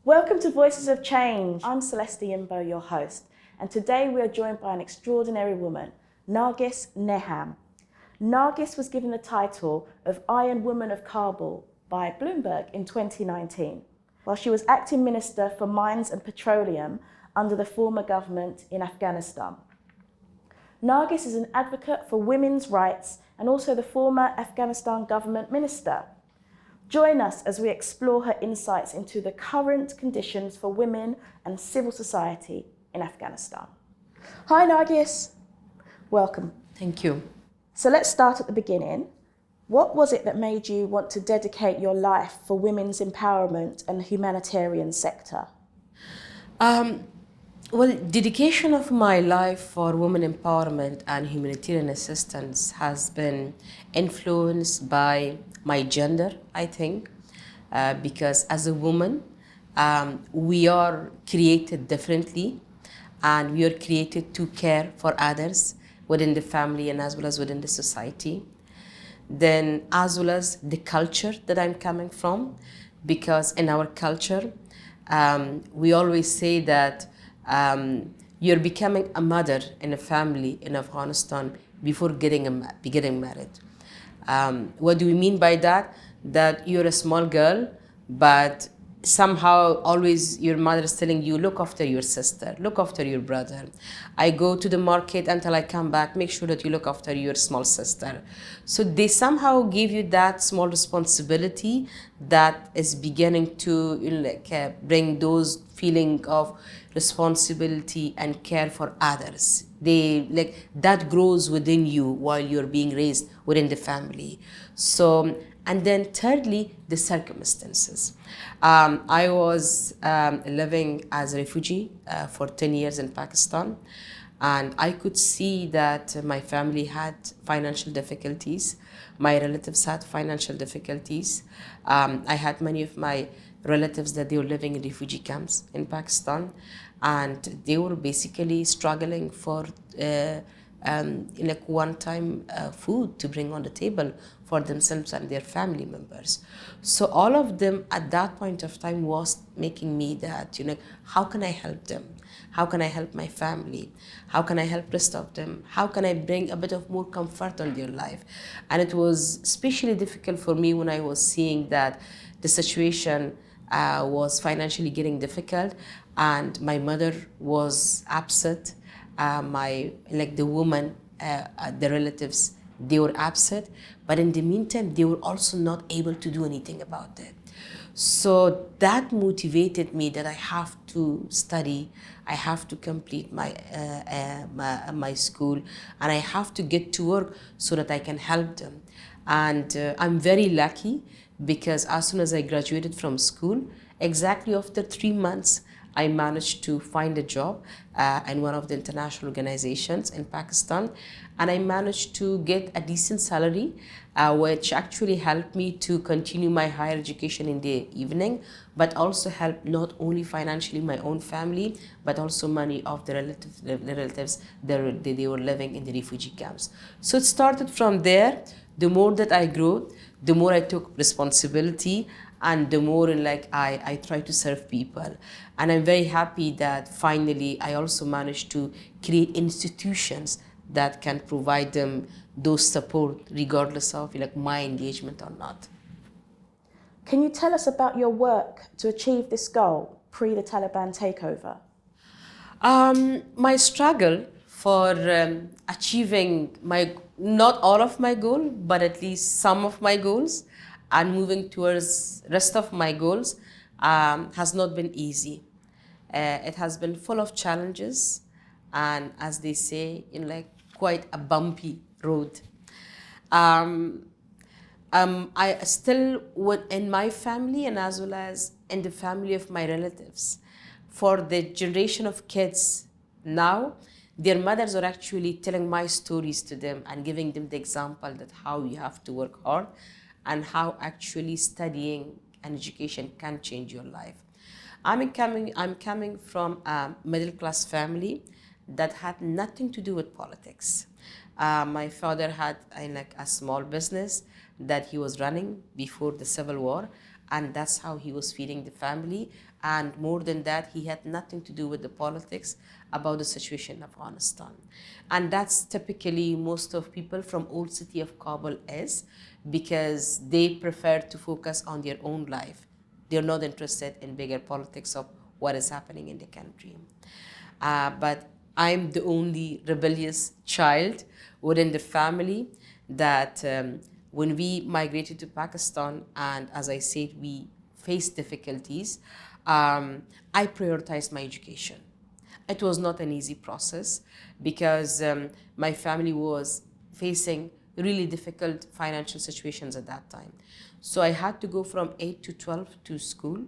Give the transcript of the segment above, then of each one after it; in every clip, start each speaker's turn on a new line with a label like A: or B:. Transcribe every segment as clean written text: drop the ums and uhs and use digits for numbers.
A: Welcome to Voices of Change. I'm Celeste Iyinbo, your host, and today we are joined by an extraordinary woman, Nargis Nehan. Nargis was given the title of Iron Woman of Kabul by Bloomberg in 2019, while she was acting minister for Mines and Petroleum under the former government in Afghanistan. Nargis is an advocate for women's rights and also the former Afghanistan government minister. Join us as we explore her insights into the current conditions for women and civil society in Afghanistan. Hi Nargis, welcome.
B: Thank you.
A: So let's start at the beginning. What was it that made you want to dedicate your life for women's empowerment and the humanitarian sector?
B: Dedication of my life for women empowerment and humanitarian assistance has been influenced by my gender, I think, because as a woman, we are created differently, and we are created to care for others within the family and as well as within the society. Then as well as the culture that I'm coming from, because in our culture, we always say that you're becoming a mother in a family in Afghanistan before getting married. What do we mean by that? That you're a small girl, but somehow always your mother is telling you, look after your sister, look after your brother. I go to the market until I come back, make sure that you look after your small sister. So they somehow give you that small responsibility that is beginning to bring those feeling of responsibility and care for others. That grows within you while you're being raised within the family. So, and then thirdly, the circumstances. I was living as a refugee for 10 years in Pakistan, and I could see that my family had financial difficulties. My relatives had financial difficulties. I had many of my relatives that they were living in refugee camps in Pakistan, and they were basically struggling for one-time food to bring on the table for themselves and their family members. So all of them at that point of time was making me that, how can I help them? How can I help my family? How can I help rest of them? How can I bring a bit of more comfort on their life? And it was especially difficult for me when I was seeing that the situation was financially getting difficult, and my mother was upset. The woman, the relatives, they were upset, but in the meantime, they were also not able to do anything about it. So that motivated me that I have to study, I have to complete my school, and I have to get to work so that I can help them. And I'm very lucky because as soon as I graduated from school, exactly after 3 months, I managed to find a job in one of the international organizations in Pakistan, and I managed to get a decent salary, which actually helped me to continue my higher education in the evening, but also helped not only financially my own family, but also many of the relatives that they were living in the refugee camps. So it started from there. The more that I grew, the more I took responsibility, and the more I try to serve people. And I'm very happy that finally I also managed to create institutions that can provide them those support regardless of my engagement or not.
A: Can you tell us about your work to achieve this goal pre the Taliban takeover?
B: My struggle for achieving not all of my goal, but at least some of my goals, and moving towards rest of my goals has not been easy. It has been full of challenges, and as they say, quite a bumpy road. I still, in my family and as well as in the family of my relatives, for the generation of kids now, their mothers are actually telling my stories to them and giving them the example that how you have to work hard and how actually studying and education can change your life. I'm coming from a middle-class family that had nothing to do with politics. My father had a small business that he was running before the Civil War, and that's how he was feeding the family. And more than that, he had nothing to do with the politics about the situation in Afghanistan. And that's typically most of people from old city of Kabul is, because they prefer to focus on their own life. They're not interested in bigger politics of what is happening in the country. But I'm the only rebellious child within the family that when we migrated to Pakistan, and as I said, we faced difficulties, I prioritized my education. It was not an easy process because my family was facing really difficult financial situations at that time. So I had to go from 8 to 12 to school,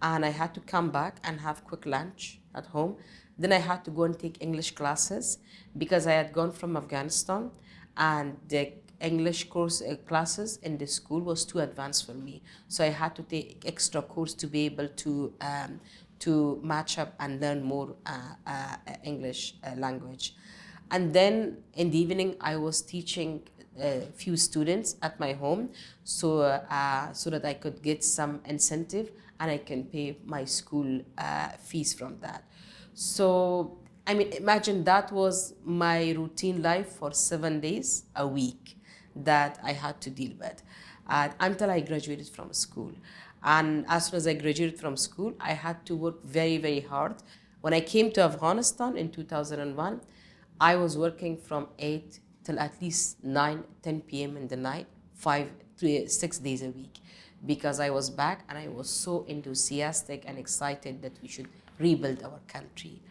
B: and I had to come back and have quick lunch at home. Then I had to go and take English classes because I had gone from Afghanistan, and the English classes in the school was too advanced for me. So I had to take extra course to be able to match up and learn more English language. And then in the evening, I was teaching a few students at my home, so that I could get some incentive and I can pay my school fees from that. So, I mean, imagine that was my routine life for 7 days a week that I had to deal with until I graduated from school. And as soon as I graduated from school, I had to work very, very hard. When I came to Afghanistan in 2001, I was working from 8 till at least 9, 10 p.m. in the night, 6 days a week, because I was back and I was so enthusiastic and excited that we should rebuild our country.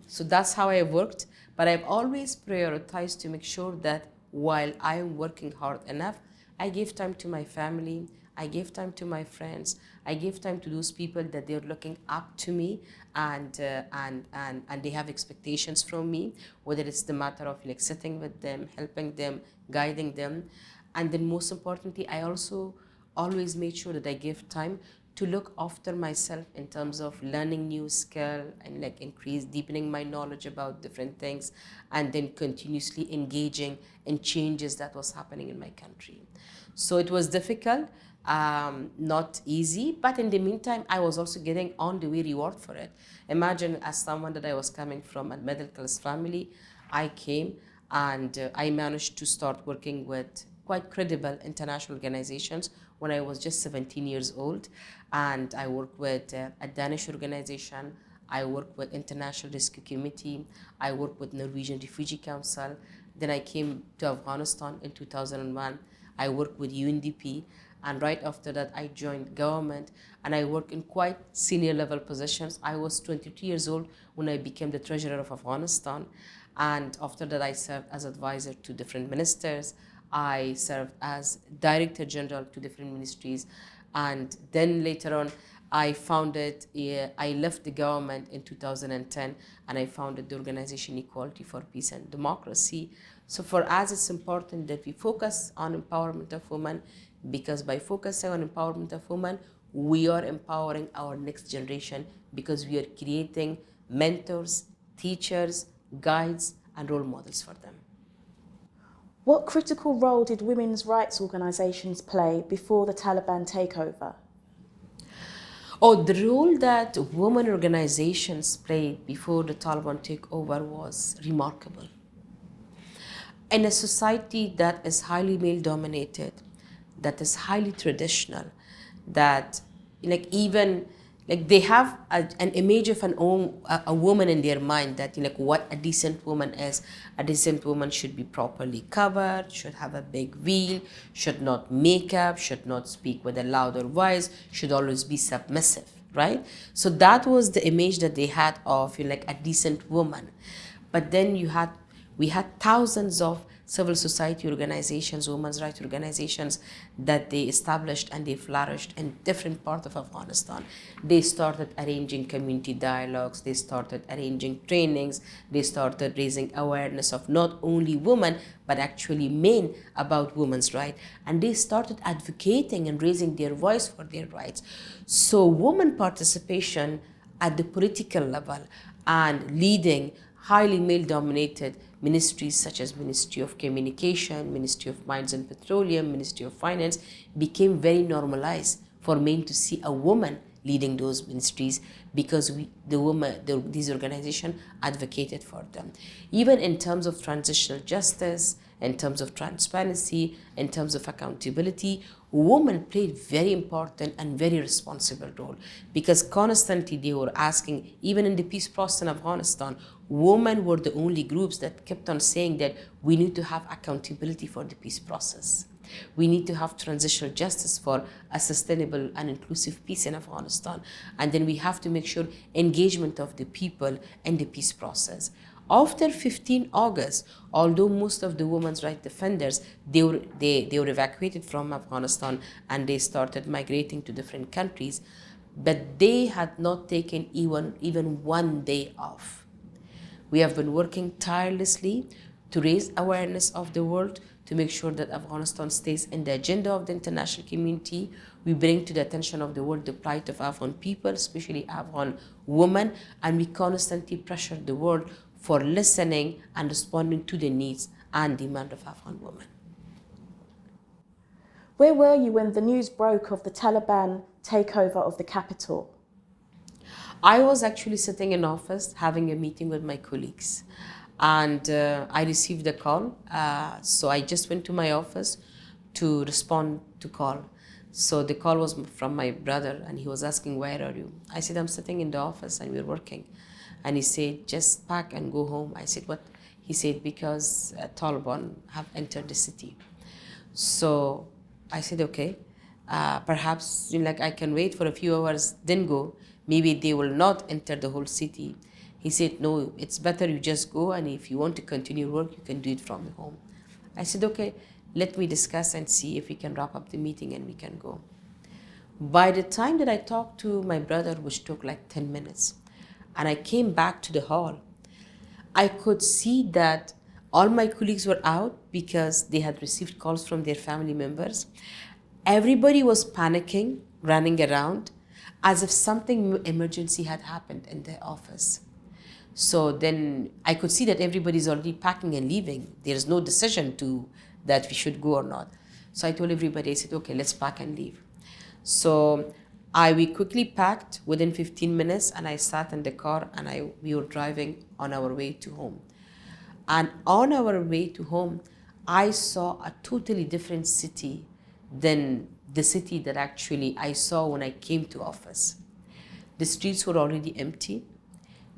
B: So that's how I worked, but I've always prioritized to make sure that while I'm working hard enough, I give time to my family, I give time to my friends, I give time to those people that they're looking up to me, and they have expectations from me, whether it's the matter of like sitting with them, helping them, guiding them. And then most importantly, I also always made sure that I give time to look after myself in terms of learning new skill and like deepening my knowledge about different things, and then continuously engaging in changes that was happening in my country. So it was difficult, not easy, but in the meantime, I was also getting on the way reward for it. Imagine, as someone that I was coming from a middle class family, I came and I managed to start working with quite credible international organizations when I was just 17 years old. And I worked with a Danish organization, I worked with International Rescue Committee, I worked with Norwegian Refugee Council. Then I came to Afghanistan in 2001. I worked with UNDP, and right after that I joined government, and I worked in quite senior level positions. I was 22 years old when I became the treasurer of Afghanistan, and after that I served as advisor to different ministers. I served as director general to different ministries, and then later on I left the government in 2010, and I founded the organization Equality for Peace and Democracy. So for us, it's important that we focus on empowerment of women, because by focusing on empowerment of women, we are empowering our next generation, because we are creating mentors, teachers, guides, and role models for them.
A: What critical role did women's rights organisations play before the Taliban takeover?
B: Oh, the role that women organizations played before the Taliban takeover was remarkable. In a society that is highly male dominated, that is highly traditional, that like even like they have an image of a woman in their mind, that like what a decent woman is. A decent woman should be properly covered, should have a big veil, should not make up, should not speak with a louder voice, should always be submissive, right? So that was the image that they had of like a decent woman. But then we had thousands of civil society organizations, women's rights organizations that they established and they flourished in different parts of Afghanistan. They started arranging community dialogues, they started arranging trainings, they started raising awareness of not only women, but actually men about women's rights. And they started advocating and raising their voice for their rights. So women participation at the political level and leading highly male-dominated ministries such as Ministry of Communication, Ministry of Mines and Petroleum, Ministry of Finance became very normalized for men to see a woman leading those ministries because these organizations advocated for them. Even in terms of transitional justice, in terms of transparency, in terms of accountability, women played very important and very responsible role because constantly they were asking, even in the peace process in Afghanistan, women were the only groups that kept on saying that we need to have accountability for the peace process. We need to have transitional justice for a sustainable and inclusive peace in Afghanistan. And then we have to make sure engagement of the people in the peace process. After 15 August, although most of the women's rights defenders, they were evacuated from Afghanistan and they started migrating to different countries, but they had not taken even 1 day off. We have been working tirelessly to raise awareness of the world, to make sure that Afghanistan stays in the agenda of the international community. We bring to the attention of the world the plight of Afghan people, especially Afghan women, and we constantly pressure the world for listening and responding to the needs and demand of Afghan women.
A: Where were you when the news broke of the Taliban takeover of the capital?
B: I was actually sitting in office having a meeting with my colleagues, and I received a call. So I just went to my office to respond to call. So the call was from my brother, and he was asking, "Where are you?" I said, "I'm sitting in the office and we're working." And he said, "Just pack and go home." I said, "What?" He said, "Because Taliban have entered the city." So I said, "Okay, perhaps I can wait for a few hours, then go. Maybe they will not enter the whole city." He said, "No, it's better you just go, and if you want to continue work, you can do it from home." I said, "Okay, let me discuss and see if we can wrap up the meeting and we can go." By the time that I talked to my brother, which took like 10 minutes, and I came back to the hall, I could see that all my colleagues were out because they had received calls from their family members. Everybody was panicking, running around, as if something emergency had happened in the office. So then I could see that everybody's already packing and leaving. There's no decision that we should go or not. So I told everybody, I said, "Okay, let's pack and leave." So we quickly packed within 15 minutes, and I sat in the car, and we were driving on our way to home. And on our way to home, I saw a totally different city than the city that actually I saw when I came to office. The streets were already empty.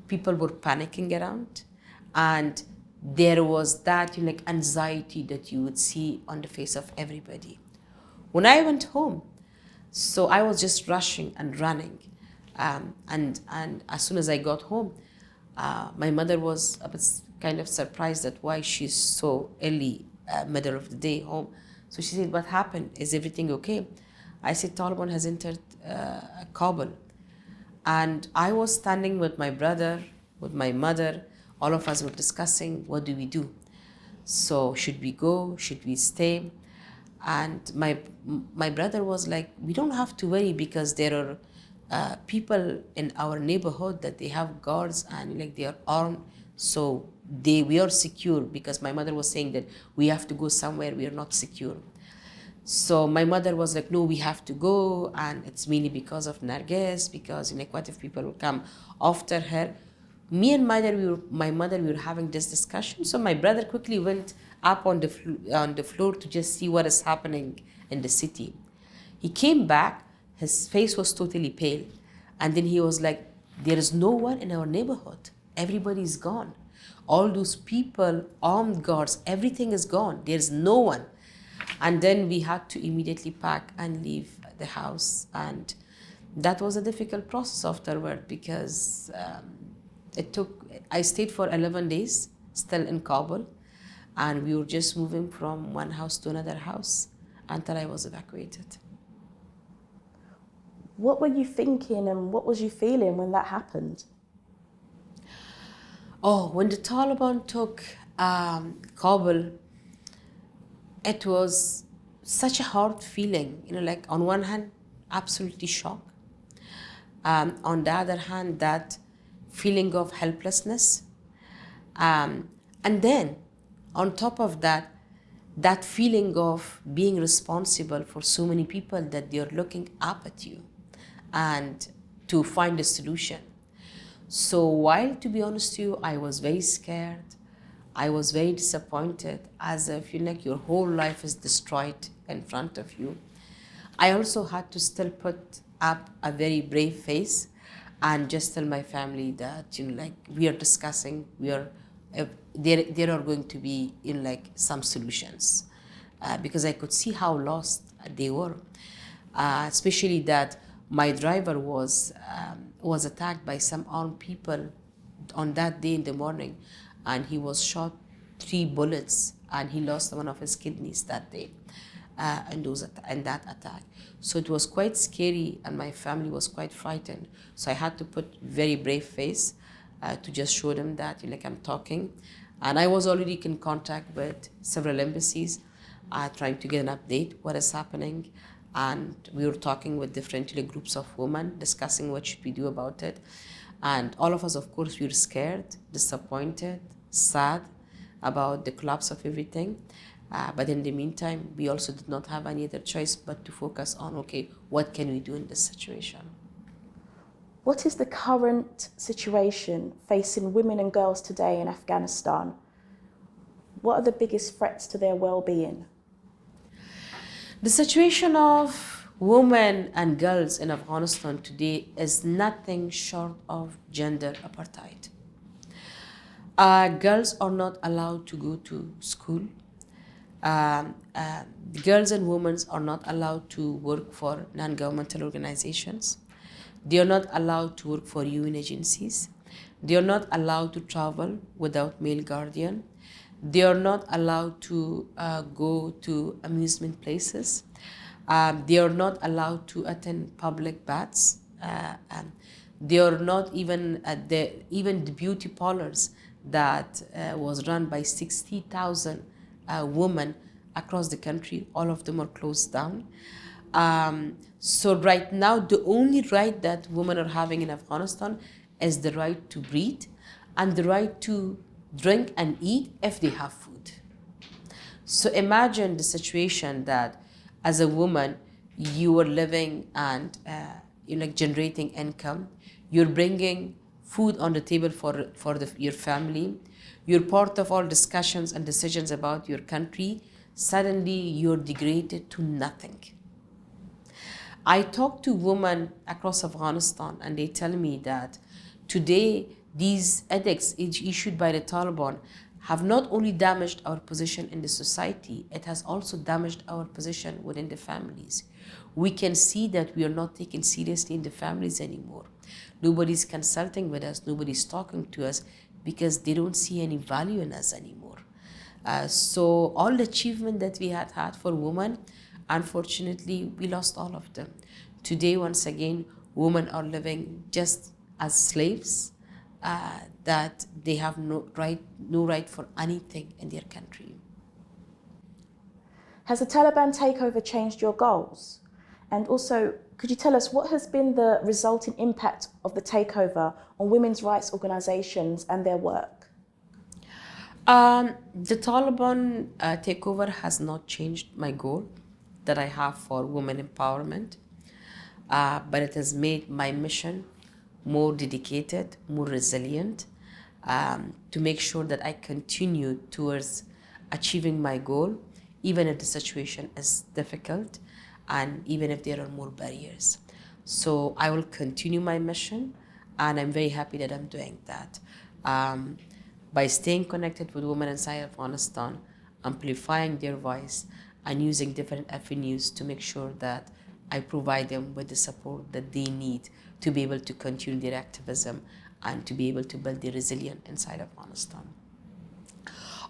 B: People were panicking around, and there was that anxiety that you would see on the face of everybody. When I went home, so I was just rushing and running, and as soon as I got home, my mother was a bit kind of surprised at why she's so early, middle of the day home. So she said, "What happened? Is everything okay?" I said, "Taliban has entered Kabul." And I was standing with my brother, with my mother. All of us were discussing, what do we do? So should we go? Should we stay? And my brother was like, "We don't have to worry because there are people in our neighborhood that they have guards and they are armed. So we are secure," because my mother was saying that we have to go somewhere, we are not secure. So my mother was like, "No, we have to go, and it's mainly because of Nargis, because what if people will come after her?" Me and my mother, we were having this discussion. So my brother quickly went up on the floor to just see what is happening in the city. He came back, his face was totally pale, and then he was like, "There is no one in our neighborhood. Everybody is gone. All those people, armed guards, everything is gone. There's no one." And then we had to immediately pack and leave the house. And that was a difficult process afterward because I stayed for 11 days still in Kabul. And we were just moving from one house to another house until I was evacuated.
A: What were you thinking and what was you feeling when that happened?
B: Oh, when the Taliban took Kabul, it was such a hard feeling, on one hand, absolutely shock. On the other hand, that feeling of helplessness. And then, on top of that, that feeling of being responsible for so many people that they're looking up at you and to find a solution. So while, to be honest with you, I was very scared, I was very disappointed, as if like your whole life is destroyed in front of you. I also had to still put up a very brave face and just tell my family that like we are discussing, there are going to be like some solutions, because I could see how lost they were, especially that my driver was attacked by some armed people on that day in the morning, and he was shot 3 bullets, and he lost one of his kidneys that day, in that attack. So it was quite scary, and my family was quite frightened. So I had to put very brave face to just show them that like I'm talking. And I was already in contact with several embassies, trying to get an update what is happening. And we were talking with different groups of women, discussing what should we do about it. And all of us, of course, we were scared, disappointed, sad about the collapse of everything. But in the meantime, we also did not have any other choice but to focus on, okay, what can we do in this situation?
A: What is the current situation facing women and girls today in Afghanistan? What are the biggest threats to their well-being?
B: The situation of women and girls in Afghanistan today is nothing short of gender apartheid. Girls are not allowed to go to school. Girls and women are not allowed to work for non-governmental organizations. They are not allowed to work for UN agencies. They are not allowed to travel without male guardian. They are not allowed to go to amusement places. They are not allowed to attend public baths. They are not even even the beauty parlors that was run by 60,000 women across the country. All of them are closed down. So right now, the only right that women are having in Afghanistan is the right to breathe and the right to drink and eat if they have food. So imagine the situation that as a woman, you are living and generating income. You're bringing food on the table for your family. You're part of all discussions and decisions about your country. Suddenly, you're degraded to nothing. I talk to women across Afghanistan, and they tell me that today, these edicts issued by the Taliban have not only damaged our position in the society, it has also damaged our position within the families. We can see that we are not taken seriously in the families anymore. Nobody's consulting with us, nobody's talking to us because they don't see any value in us anymore. So all the achievement that we had for women, unfortunately, we lost all of them. Today, once again, women are living just as slaves, that they have no right for anything in their country.
A: Has the Taliban takeover changed your goals? And also, could you tell us what has been the resulting impact of the takeover on women's rights organizations and their work?
B: The Taliban takeover has not changed my goal that I have for women empowerment, but it has made my mission more dedicated, more resilient, to make sure that I continue towards achieving my goal, even if the situation is difficult and even if there are more barriers. So I will continue my mission, and I'm very happy that I'm doing that. By staying connected with women inside Afghanistan, amplifying their voice, and using different avenues to make sure that I provide them with the support that they need to be able to continue their activism and to be able to build their resilience inside Afghanistan.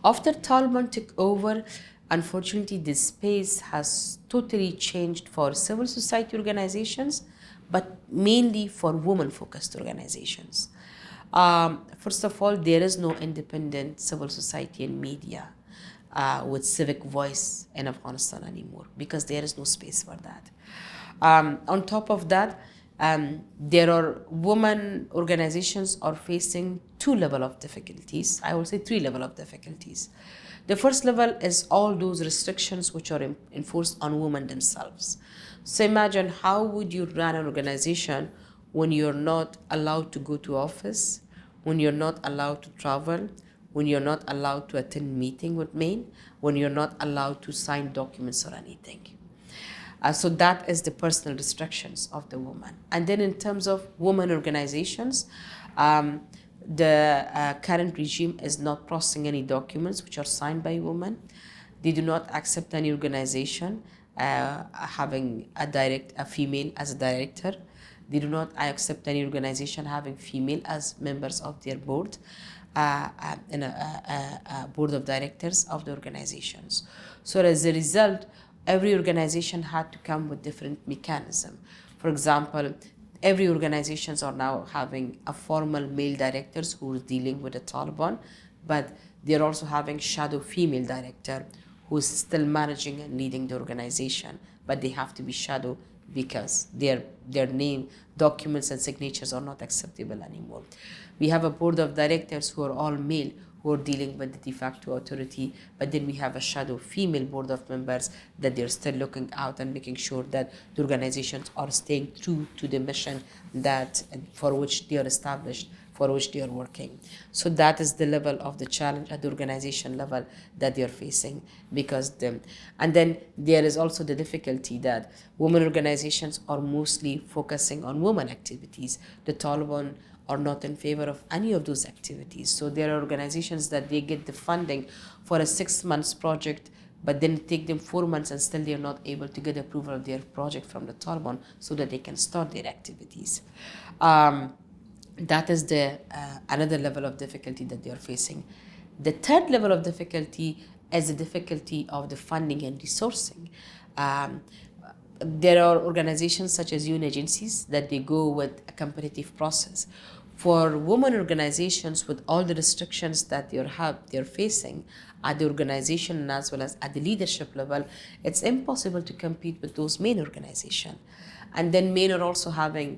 B: After Taliban took over, unfortunately, this space has totally changed for civil society organizations, but mainly for women-focused organizations. First of all, there is no independent civil society and media with civic voice in Afghanistan anymore because there is no space for that. On top of that, there are women organizations are facing 2 levels of difficulties. I will say 3 levels of difficulties. The first level is all those restrictions which are enforced on women themselves. So imagine, how would you run an organization when you're not allowed to go to office, when you're not allowed to travel, when you're not allowed to attend meeting with men, when you're not allowed to sign documents or anything. So that is the personal restrictions of the woman. And then in terms of women organizations, the current regime is not processing any documents which are signed by women. They do not accept any organization having a female as a director. They do not accept any organization having female as members of their board, in a board of directors of the organizations. So as a result, every organization had to come with different mechanism. For example, every organizations are now having a formal male directors who are dealing with the Taliban, but they're also having shadow female director who's still managing and leading the organization, but they have to be shadow because their name, documents and signatures are not acceptable anymore. We have a board of directors who are all male, who are dealing with the de facto authority, but then we have a shadow female board of members that they're still looking out and making sure that the organizations are staying true to the mission that for which they are established, for which they are working. So that is the level of the challenge at the organization level that they are facing. And then there is also the difficulty that women organizations are mostly focusing on women activities. The Taliban are not in favor of any of those activities. So there are organizations that they get the funding for a 6 months project, but then it take them 4 months and still they're not able to get approval of their project from the Taliban so that they can start their activities. That is the another level of difficulty that they are facing. The third level of difficulty is the difficulty of the funding and resourcing. There are organizations such as UN agencies that they go with a competitive process. For women organizations, with all the restrictions that they're facing at the organization as well as at the leadership level, it's impossible to compete with those main organizations. And then men are also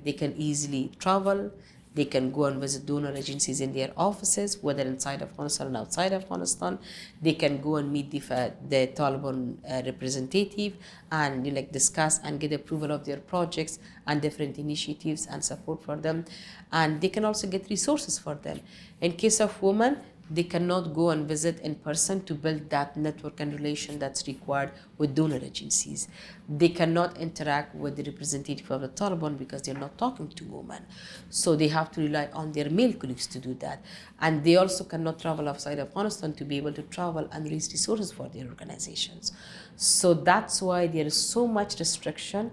B: they can easily travel. They can go and visit donor agencies in their offices, whether inside Afghanistan and outside Afghanistan. They can go and meet the Taliban representative and discuss and get approval of their projects and different initiatives and support for them. And they can also get resources for them. In case of women, they cannot go and visit in person to build that network and relation that's required with donor agencies. They cannot interact with the representative of the Taliban because they're not talking to women. So they have to rely on their male colleagues to do that. And they also cannot travel outside Afghanistan to be able to travel and raise resources for their organizations. So that's why there is so much restriction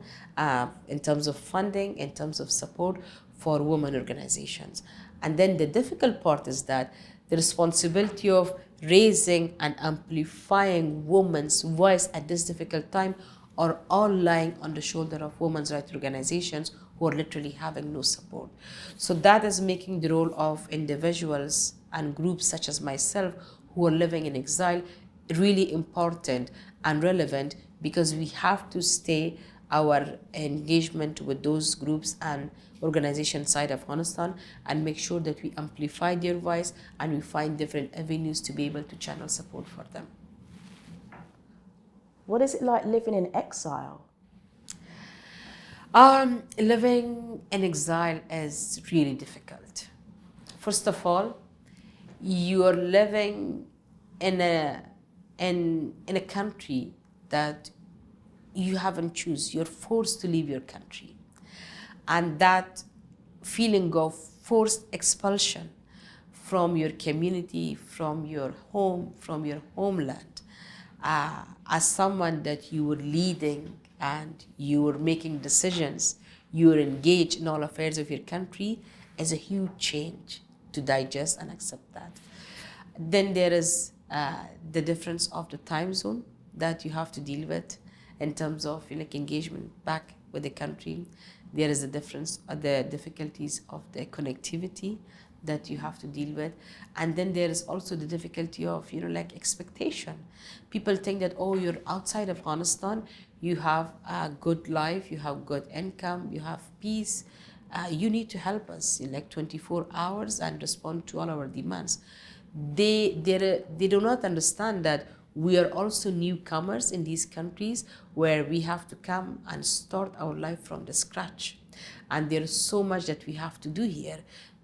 B: in terms of funding, in terms of support for women organizations. And then the difficult part is that the responsibility of raising and amplifying women's voice at this difficult time are all lying on the shoulder of women's rights organizations who are literally having no support. So that is making the role of individuals and groups such as myself who are living in exile really important and relevant, because we have to stay our engagement with those groups and organizations inside Afghanistan and make sure that we amplify their voice and we find different avenues to be able to channel support for them.
A: What is it like living in exile?
B: Living in exile is really difficult. First of all, you are living in a country that you haven't chosen. You're forced to leave your country. And that feeling of forced expulsion from your community, from your home, from your homeland, as someone that you were leading and you were making decisions, you were engaged in all affairs of your country, is a huge change to digest and accept that. Then there is the difference of the time zone that you have to deal with in terms of engagement back with the country. There is a difference, the difficulties of the connectivity that you have to deal with. And then there is also the difficulty of, expectation. People think that, oh, you're outside Afghanistan, you have a good life, you have good income, you have peace. You need to help us in 24 hours and respond to all our demands. They do not understand that we are also newcomers in these countries where we have to come and start our life from the scratch. And there is so much that we have to do here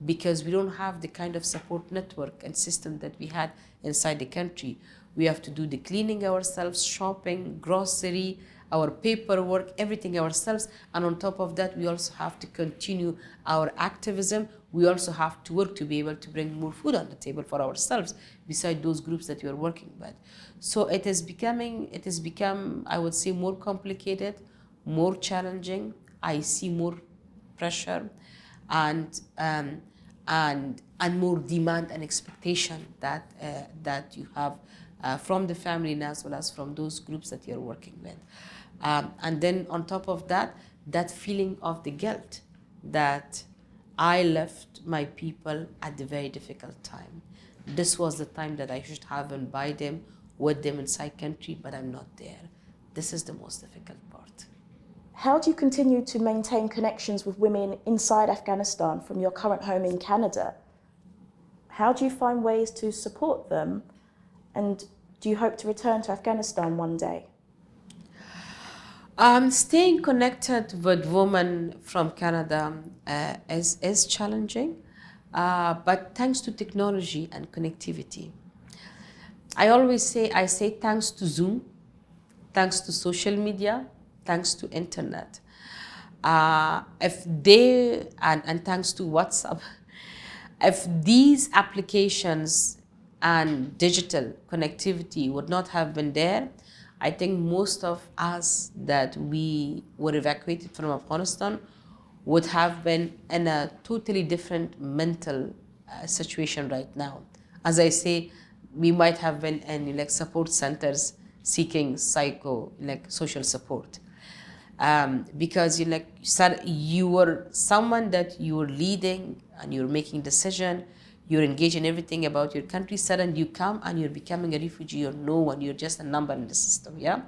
B: because we don't have the kind of support network and system that we had inside the country. We have to do the cleaning ourselves, shopping, grocery, our paperwork, everything ourselves. And on top of that, we also have to continue our activism. We also have to work to be able to bring more food on the table for ourselves, beside those groups that we are working with. So it has become, I would say, more complicated, more challenging. I see more pressure and more demand and expectation that you have from the family and as well as from those groups that you're working with. And then on top of that, that feeling of the guilt that I left my people at the very difficult time. This was the time that I should have been by them, with them inside country, but I'm not there. This is the most difficult part.
A: How do you continue to maintain connections with women inside Afghanistan from your current home in Canada? How do you find ways to support them? And do you hope to return to Afghanistan one day?
B: Staying connected with women from Canada is challenging, but thanks to technology and connectivity. I say thanks to Zoom, thanks to social media, thanks to internet. And thanks to WhatsApp. If these applications and digital connectivity would not have been there, I think most of us that we were evacuated from Afghanistan would have been in a totally different mental situation right now. As I say, we might have been in like support centers seeking social support. Because you were someone that you were leading and you're making decision, you're engaged in everything about your country. Suddenly you come and you're becoming a refugee, you're no one, you're just a number in the system, yeah?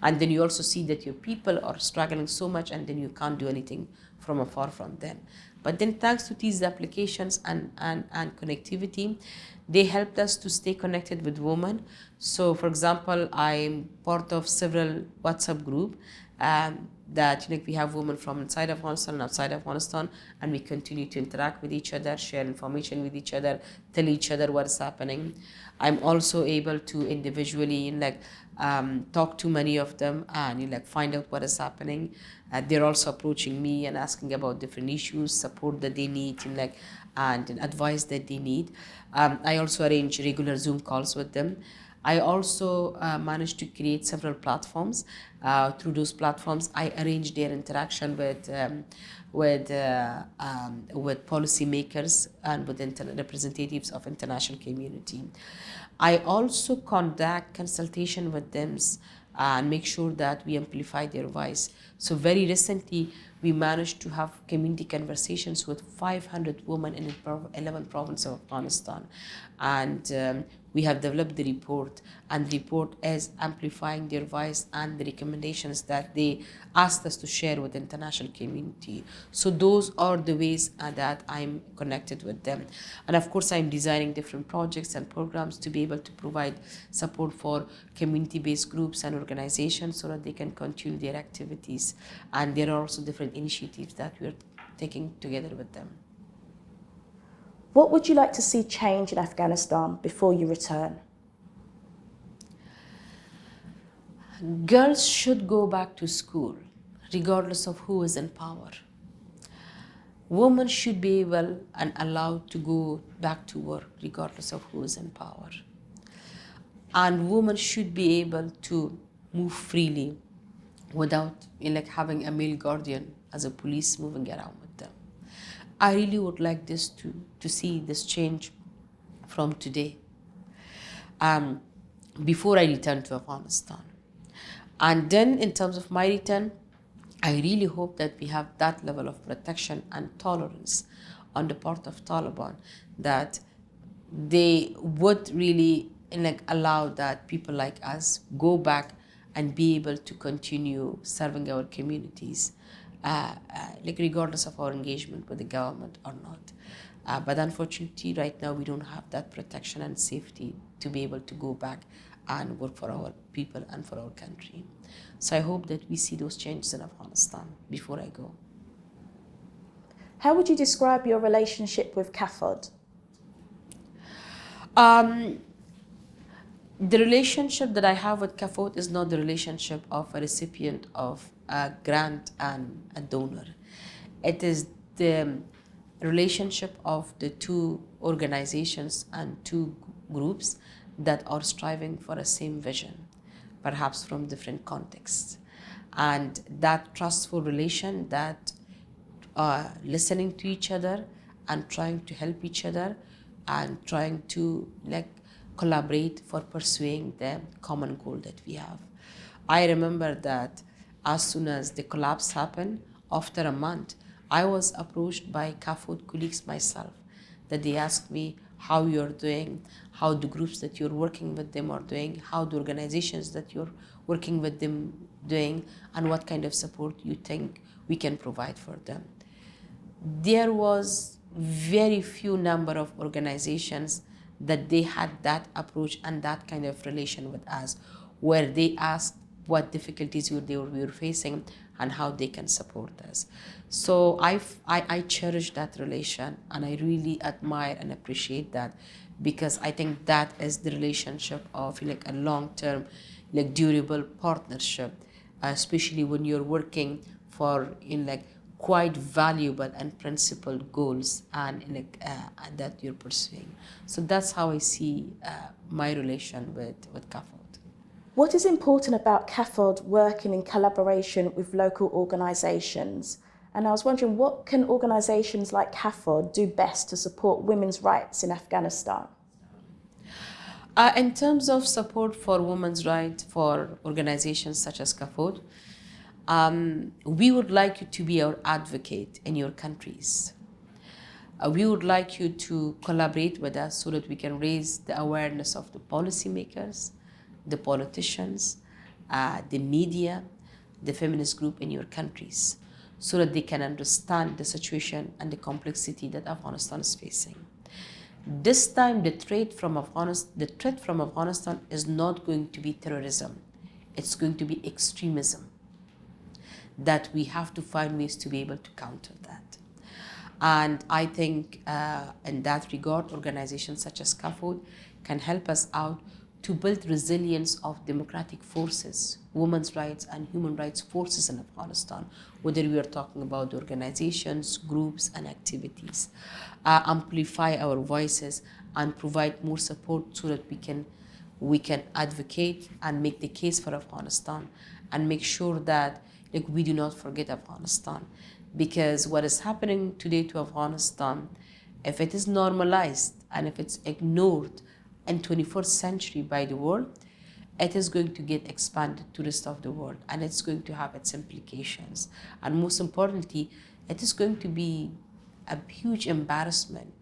B: And then you also see that your people are struggling so much and then you can't do anything from afar from them. But then thanks to these applications and connectivity, they helped us to stay connected with women. So for example, I'm part of several WhatsApp group that we have women from inside Afghanistan and outside Afghanistan, and we continue to interact with each other, share information with each other, tell each other what's happening. I'm also able to individually talk to many of them and find out what is happening. They're also approaching me and asking about different issues, support that they need, and advice that they need. I also arrange regular Zoom calls with them. I also managed to create several platforms. Through those platforms, I arrange their interaction with policymakers and with representatives of international community. I also conduct consultation with them and make sure that we amplify their voice. So very recently, we managed to have community conversations with 500 women in 11 provinces of Afghanistan. And we have developed the report, and the report is amplifying their voice and the recommendations that they asked us to share with the international community. So those are the ways that I'm connected with them. And of course, I'm designing different projects and programs to be able to provide support for community-based groups and organizations so that they can continue their activities. And there are also different initiatives that we're taking together with them.
A: What would you like to see change in Afghanistan before you return?
B: Girls should go back to school, regardless of who is in power. Women should be able and allowed to go back to work, regardless of who is in power. And women should be able to move freely without having a male guardian as a police moving around with them. I really would like this to see this change from today, before I return to Afghanistan. And then in terms of my return, I really hope that we have that level of protection and tolerance on the part of Taliban, that they would really allow that people like us go back and be able to continue serving our communities, regardless of our engagement with the government or not. But unfortunately, right now, we don't have that protection and safety to be able to go back and work for our people and for our country. So I hope that we see those changes in Afghanistan before I go.
A: How would you describe your relationship with CAFOD?
B: The relationship that I have with CAFOD is not the relationship of a recipient of a grant and a donor. It is the relationship of the two organizations and two groups that are striving for a same vision, perhaps from different contexts. And that trustful relation, that listening to each other and trying to help each other and trying to collaborate for pursuing the common goal that we have. I remember that as soon as the collapse happened, after a month, I was approached by CAFOD colleagues myself, that they asked me how you're doing, how the groups that you're working with them are doing, how the organizations that you're working with them doing, and what kind of support you think we can provide for them. There was very few number of organizations that they had that approach and that kind of relation with us, where they asked what difficulties we were facing and how they can support us. So I cherish that relation, and I really admire and appreciate that, because I think that is the relationship of a long-term, durable partnership, especially when you're working for quite valuable and principled goals and that you're pursuing. So that's how I see my relation with CAFOD.
A: What is important about CAFOD working in collaboration with local organisations? And I was wondering, what can organisations like CAFOD do best to support women's rights in Afghanistan?
B: In terms of support for women's rights for organizations such as CAFOD, we would like you to be our advocate in your countries. We would like you to collaborate with us so that we can raise the awareness of the policymakers, the politicians, the media, the feminist group in your countries, so that they can understand the situation and the complexity that Afghanistan is facing. This time, the threat from Afghanistan is not going to be terrorism. It's going to be extremism, that we have to find ways to be able to counter that. And I think in that regard, organizations such as CAFOD can help us out to build resilience of democratic forces, women's rights and human rights forces in Afghanistan, whether we are talking about organizations, groups, and activities. Amplify our voices and provide more support so that we can advocate and make the case for Afghanistan and make sure that we do not forget Afghanistan. Because what is happening today to Afghanistan, if it is normalized and if it's ignored in 21st century by the world, it is going to get expanded to the rest of the world, and it's going to have its implications. And most importantly, it is going to be a huge embarrassment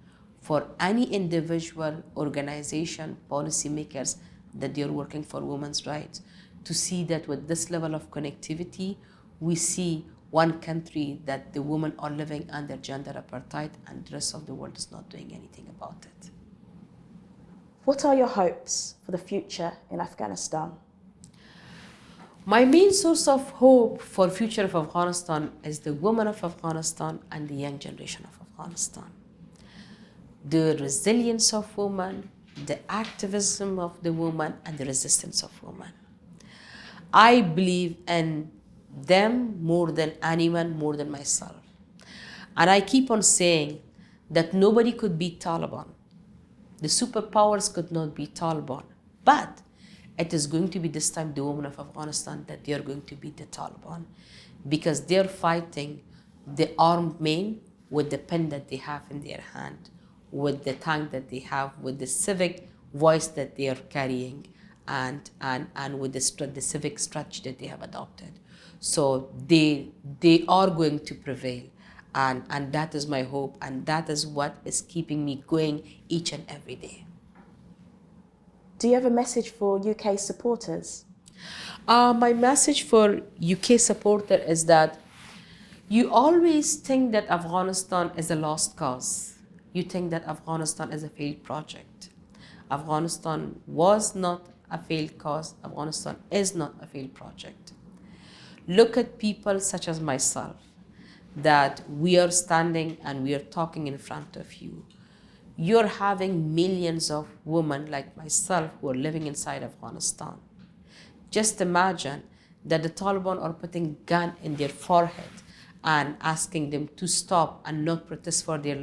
B: for any individual, organization, policymakers that they're working for women's rights, to see that with this level of connectivity, we see one country that the women are living under gender apartheid and the rest of the world is not doing anything about it.
A: What are your hopes for the future in Afghanistan?
B: My main source of hope for the future of Afghanistan is the women of Afghanistan and the young generation of Afghanistan. The resilience of women, the activism of the women, and the resistance of women. I believe in them more than anyone, more than myself. And I keep on saying that nobody could beat Taliban. The superpowers could not beat Taliban. But it is going to be this time the women of Afghanistan that they are going to beat the Taliban, because they're fighting the armed men with the pen that they have in their hand, with the tank that they have, with the civic voice that they are carrying, and with the civic strategy that they have adopted. So they are going to prevail. And that is my hope, and that is what is keeping me going each and every day.
A: Do you have a message for UK supporters?
B: My message for UK supporter is that you always think that Afghanistan is a lost cause. You think that Afghanistan is a failed project. Afghanistan was not a failed cause. Afghanistan is not a failed project. Look at people such as myself, that we are standing and we are talking in front of you. You're having millions of women like myself who are living inside Afghanistan. Just imagine that the Taliban are putting a gun in their forehead and asking them to stop and not protest for their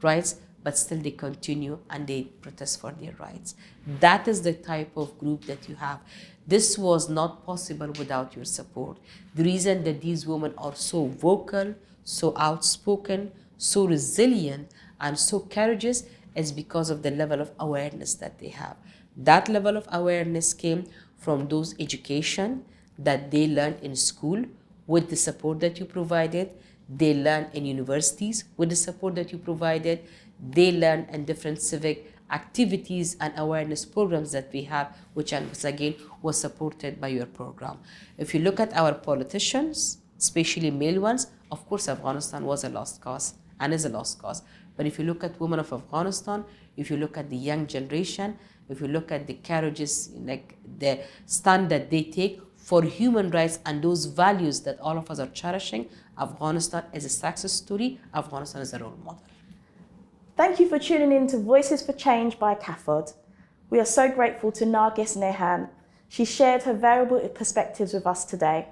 B: rights, but still they continue and they protest for their rights. That is the type of group that you have. This was not possible without your support. The reason that these women are so vocal, so outspoken, so resilient, and so courageous is because of the level of awareness that they have. That level of awareness came from those education that they learned in school with the support that you provided. They learned in universities with the support that you provided. They learn in different civic activities and awareness programs that we have, which again was supported by your program. If you look at our politicians, especially male ones, of course Afghanistan was a lost cause and is a lost cause. But if you look at women of Afghanistan, if you look at the young generation, if you look at the courageous, like the stand that they take for human rights and those values that all of us are cherishing, Afghanistan is a success story. Afghanistan is a role model.
A: Thank you for tuning in to Voices for Change by CAFOD. We are so grateful to Nargis Nehan. She shared her variable perspectives with us today.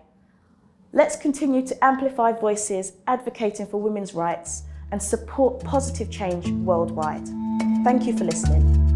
A: Let's continue to amplify voices advocating for women's rights and support positive change worldwide. Thank you for listening.